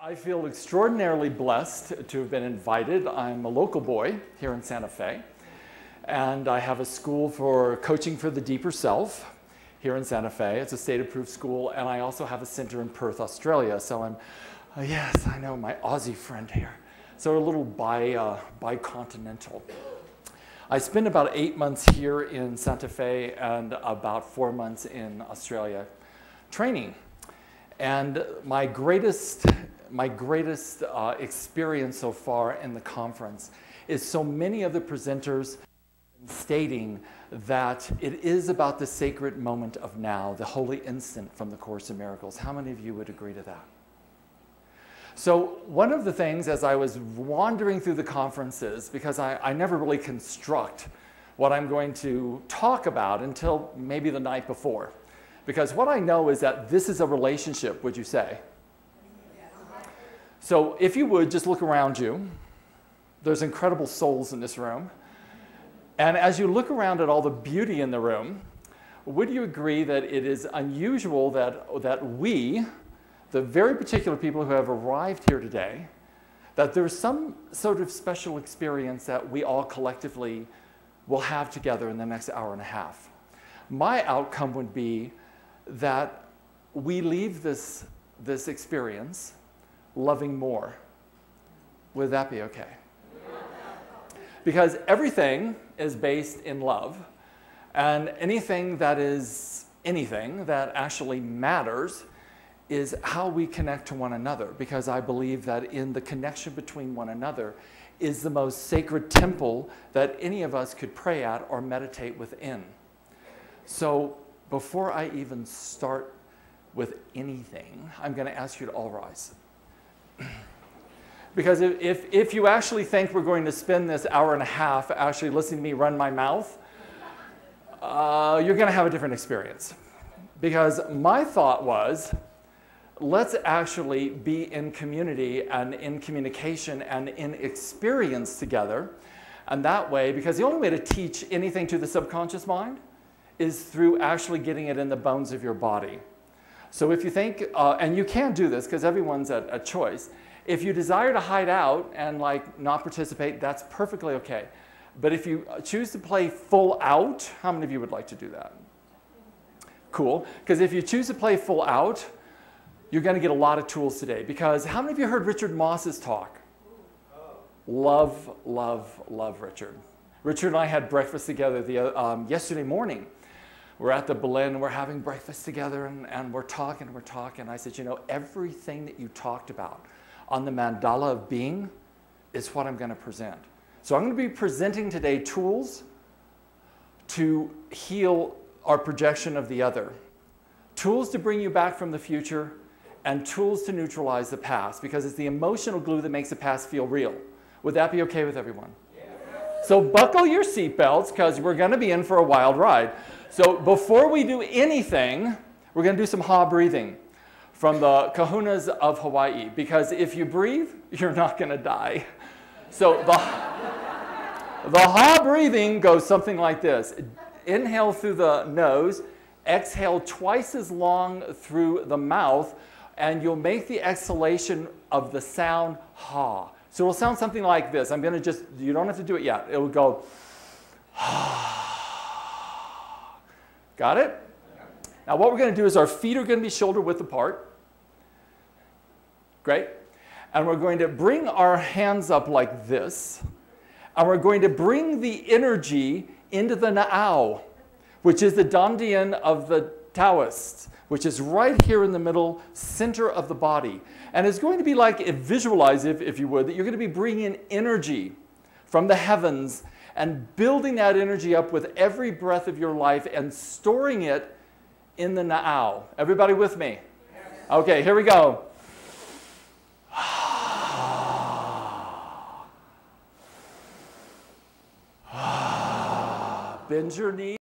I feel extraordinarily blessed to have been invited. I'm a local boy here in Santa Fe, and I have a school for coaching for the deeper self here in Santa Fe. It's a state-approved school, and I also have a center in Perth, Australia. So I'm, yes, I know, my Aussie friend here. So a little bicontinental. I spent about 8 months here in Santa Fe and about 4 months in Australia training. And my greatest experience so far in the conference is so many of the presenters stating that it is about the sacred moment of now, the holy instant from the Course in Miracles. How many of you would agree to that? So one of the things as I was wandering through the conferences, because I never really construct what I'm going to talk about until maybe the night before. Because what I know is that this is a relationship, would you say? So if you would, just look around you. There's incredible souls in this room. And as you look around at all the beauty in the room, would you agree that it is unusual that we, the very particular people who have arrived here today, that there's some sort of special experience that we all collectively will have together in the next hour and a half? My outcome would be that we leave this experience loving more. Would that be okay? Because everything is based in love, and anything that actually matters is how we connect to one another, because I believe that in the connection between one another is the most sacred temple that any of us could pray at or meditate within. So before I even start with anything, I'm going to ask you to all rise. Because if you actually think we're going to spend this hour and a half actually listening to me run my mouth, you're going to have a different experience. Because my thought was, let's actually be in community and in communication and in experience together. And that way, because the only way to teach anything to the subconscious mind is through actually getting it in the bones of your body. So if you think, and you can do this because everyone's a choice, if you desire to hide out and not participate, that's perfectly okay. But if you choose to play full out, how many of you would like to do that? Cool, because if you choose to play full out, you're going to get a lot of tools today. Because how many of you heard Richard Moss's talk? Love, love, love Richard. Richard and I had breakfast together yesterday morning. We're at the Berlin, we're having breakfast together, and we're talking. I said, you know, everything that you talked about on the mandala of being is what I'm going to present. So I'm going to be presenting today tools to heal our projection of the other, tools to bring you back from the future, and tools to neutralize the past, because it's the emotional glue that makes the past feel real. Would that be okay with everyone? Yeah. So buckle your seatbelts, because we're going to be in for a wild ride. So before we do anything, we're going to do some Ha breathing from the kahunas of Hawaii, because if you breathe, you're not going to die. So the Ha breathing goes something like this. Inhale through the nose, exhale twice as long through the mouth, and you'll make the exhalation of the sound Ha. So it'll sound something like this. I'm going to you don't have to do it yet. It will go Ha. Got it? Now what we're going to do is our feet are going to be shoulder width apart. Great. And we're going to bring our hands up like this. And we're going to bring the energy into the Na'au, which is the Dantian of the Taoists, which is right here in the middle, center of the body. And it's going to be like, visualize if you would, that you're going to be bringing in energy from the heavens and building that energy up with every breath of your life and storing it in the Na'au. Everybody with me? Okay, here we go. Bend your knees.